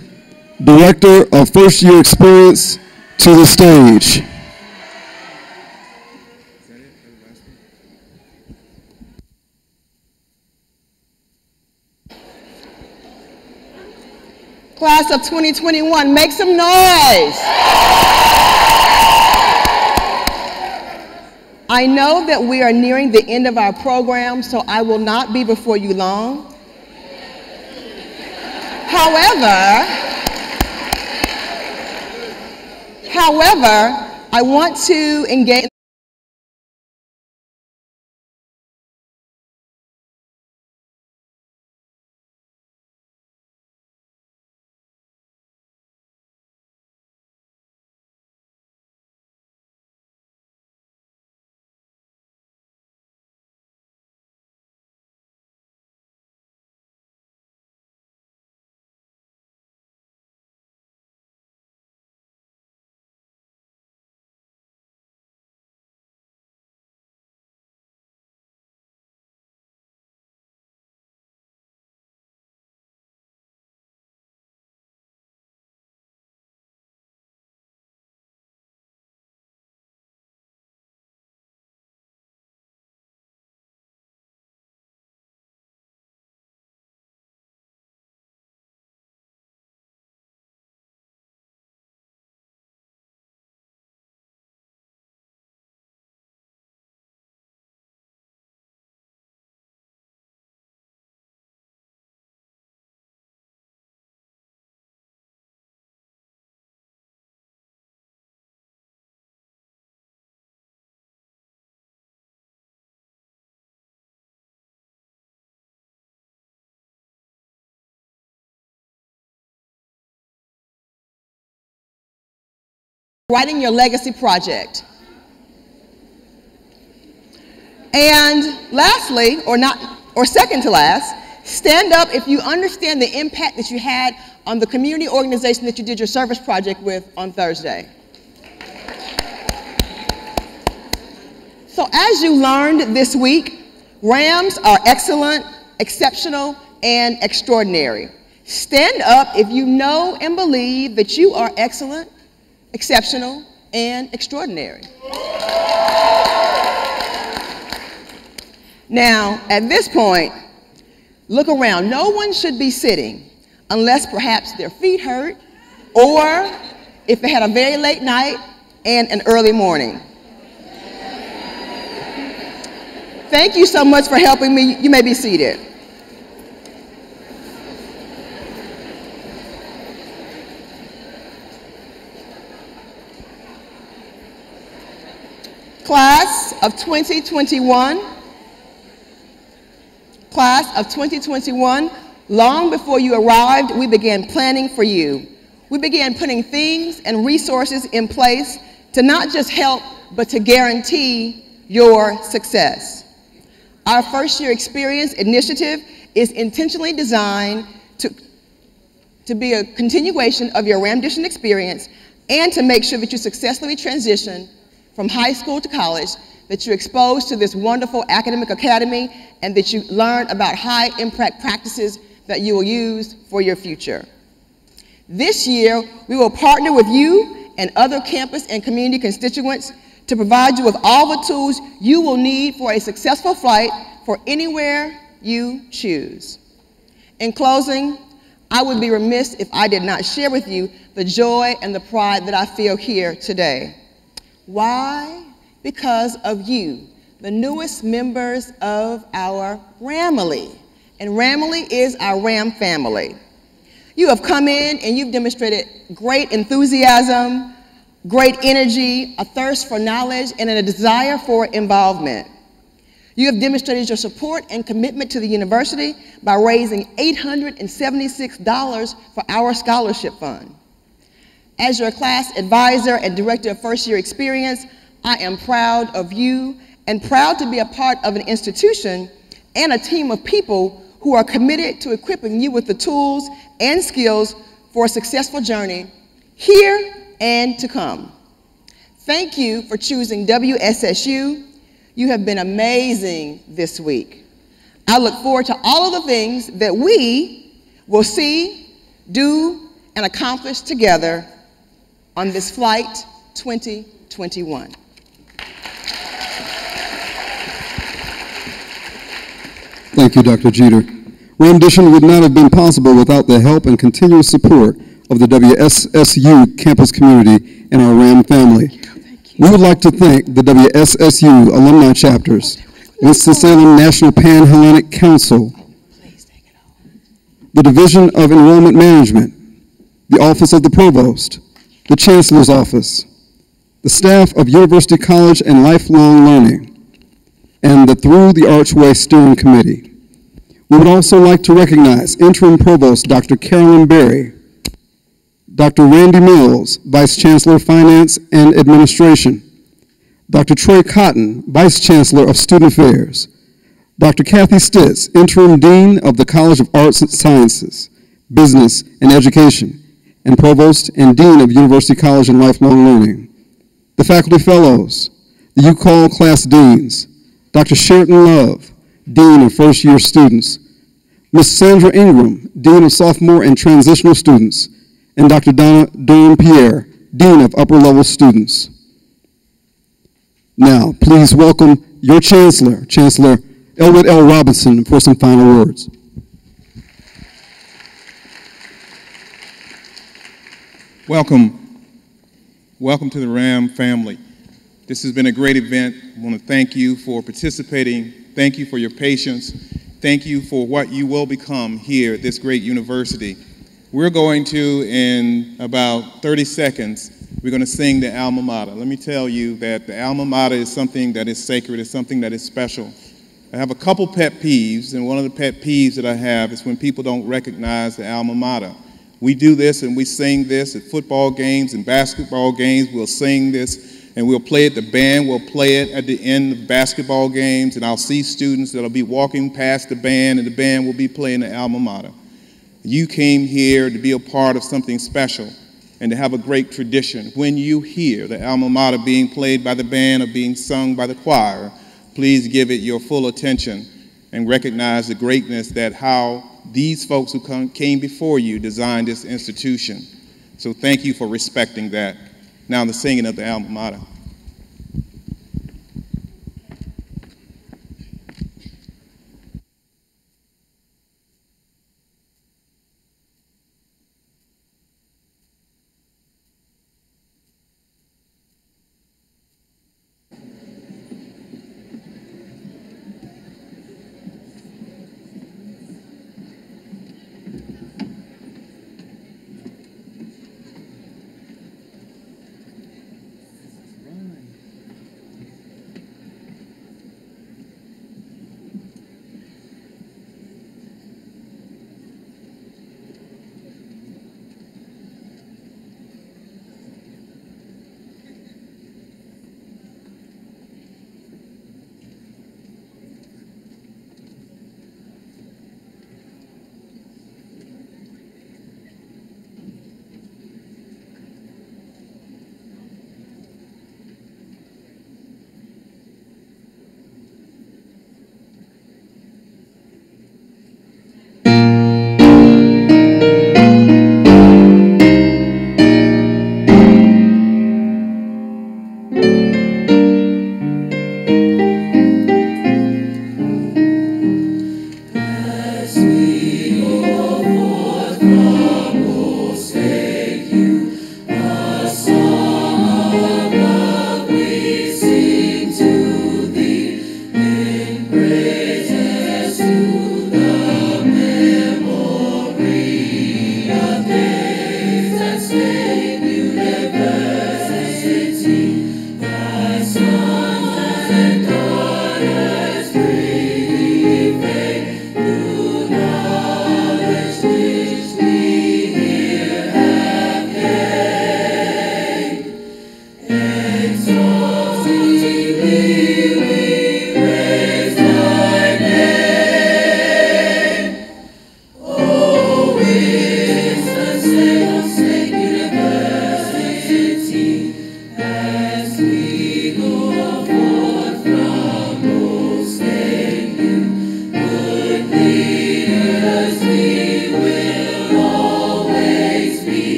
A: Director of First Year Experience, to the stage.
L: Class of 2021, make some noise. I know that we are nearing the end of our program, so I will not be before you long. However, I want to engage. Writing your legacy project. And lastly, or second to last, stand up if you understand the impact that you had on the community organization that you did your service project with on Thursday. So as you learned this week, Rams are excellent, exceptional, and extraordinary. Stand up if you know and believe that you are excellent, exceptional, and extraordinary. Now, at this point, look around. No one should be sitting unless perhaps their feet hurt or if they had a very late night and an early morning. Thank you so much for helping me. You may be seated. Class, of 2021, class of 2021, long before you arrived, we began planning for you. We began putting things and resources in place to not just help, but to guarantee your success. Our first year experience initiative is intentionally designed to be a continuation of your RAMDition experience and to make sure that you successfully transition from high school to college, that you're exposed to this wonderful academic academy, and that you learn about high impact practices that you will use for your future. This year, we will partner with you and other campus and community constituents to provide you with all the tools you will need for a successful flight for anywhere you choose. In closing, I would be remiss if I did not share with you the joy and the pride that I feel here today. Why? Because of you, the newest members of our Ramily. And Ramily is our RAM family. You have come in and you've demonstrated great enthusiasm, great energy, a thirst for knowledge, and a desire for involvement. You have demonstrated your support and commitment to the university by raising $876 for our scholarship fund. As your class advisor and director of first year experience, I am proud of you and proud to be a part of an institution and a team of people who are committed to equipping you with the tools and skills for a successful journey here and to come. Thank you for choosing WSSU. You have been amazing this week. I look forward to all of the things that we will see, do, and accomplish together on this Flight 2021.
A: Thank you, Dr. Jeter. RAMDition would not have been possible without the help and continuous support of the WSSU campus community and our RAM family. We would like to thank the WSSU alumni chapters, Winston-Salem National Pan-Hellenic Council, the Division of Enrollment Management, the Office of the Provost, the Chancellor's Office, the staff of University College and Lifelong Learning, and the Through the Archway Steering Committee. We would also like to recognize Interim Provost Dr. Carolyn Berry, Dr. Randy Mills, Vice Chancellor of Finance and Administration, Dr. Troy Cotton, Vice Chancellor of Student Affairs, Dr. Kathy Stitz, Interim Dean of the College of Arts and Sciences, Business and Education, and Provost and Dean of University College and Lifelong Learning, the Faculty Fellows, the UCall Class Deans, Dr. Sheraton Love, Dean of First Year Students, Ms. Sandra Ingram, Dean of Sophomore and Transitional Students, and Dr. Donna Durham-Pierre, Dean of Upper Level Students. Now, please welcome your Chancellor, Chancellor Elwood L. Robinson, for some final words.
B: Welcome. Welcome to the RAM family. This has been a great event. I want to thank you for participating. Thank you for your patience. Thank you for what you will become here at this great university. We're going to, in about 30 seconds, we're going to sing the alma mater. Let me tell you that the alma mater is something that is sacred, it's something that is special. I have a couple pet peeves, and one of the pet peeves that I have is when people don't recognize the alma mater. We do this and we sing this at football games and basketball games. We'll sing this and we'll play it. The band will play it at the end of basketball games, and I'll see students that'll be walking past the band and the band will be playing the alma mater. You came here to be a part of something special and to have a great tradition. When you hear the alma mater being played by the band or being sung by the choir, please give it your full attention and recognize the greatness that how these folks who came before you designed this institution. So thank you for respecting that. Now the singing of the alma mater.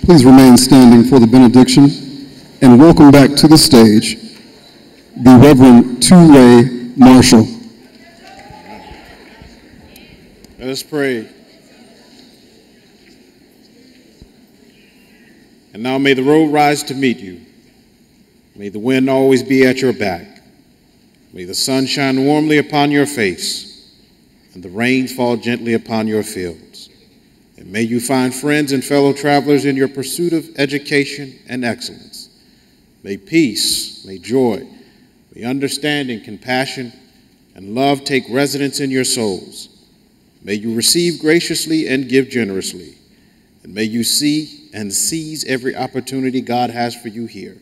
A: Please remain standing for the benediction and welcome back to the stage the Reverend Two-Ray Marshall.
E: Let us pray. And now may the road rise to meet you. May the wind always be at your back. May the sun shine warmly upon your face and the rain fall gently upon your fields. And may you find friends and fellow travelers in your pursuit of education and excellence. May peace, may joy, may understanding, compassion, and love take residence in your souls. May you receive graciously and give generously. And may you see and seize every opportunity God has for you here.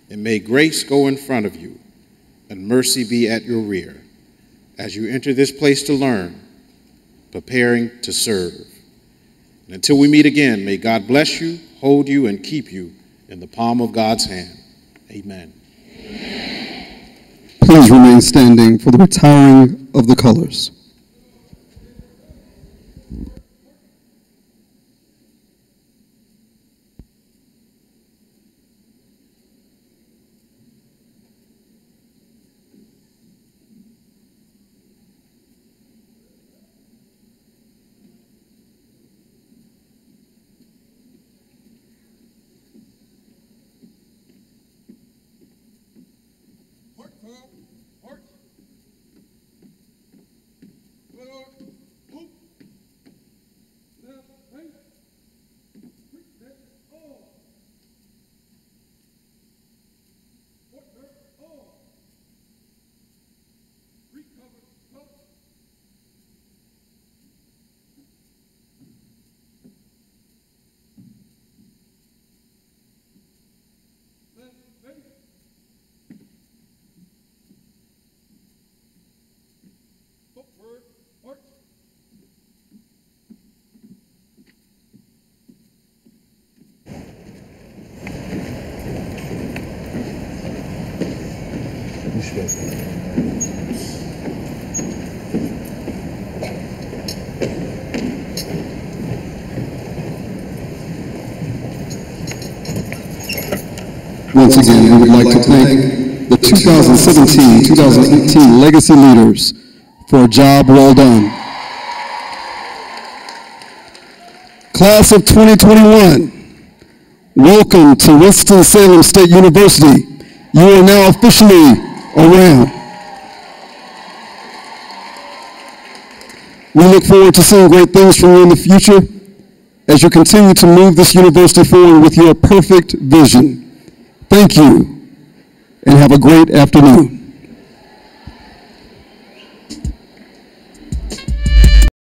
E: And may grace go in front of you and mercy be at your rear as you enter this place to learn, preparing to serve. And until we meet again, may God bless you, hold you, and keep you in the palm of God's hand. Amen.
A: Please remain standing for the retiring of the colors. Once again, we would like to thank the 2017-2018 Legacy Leaders for a job well done. Class of 2021, welcome to Winston-Salem State University. You are now officially around. We look forward to seeing great things from you in the future as you continue to move this university forward with your perfect vision. Thank you, and have a great afternoon.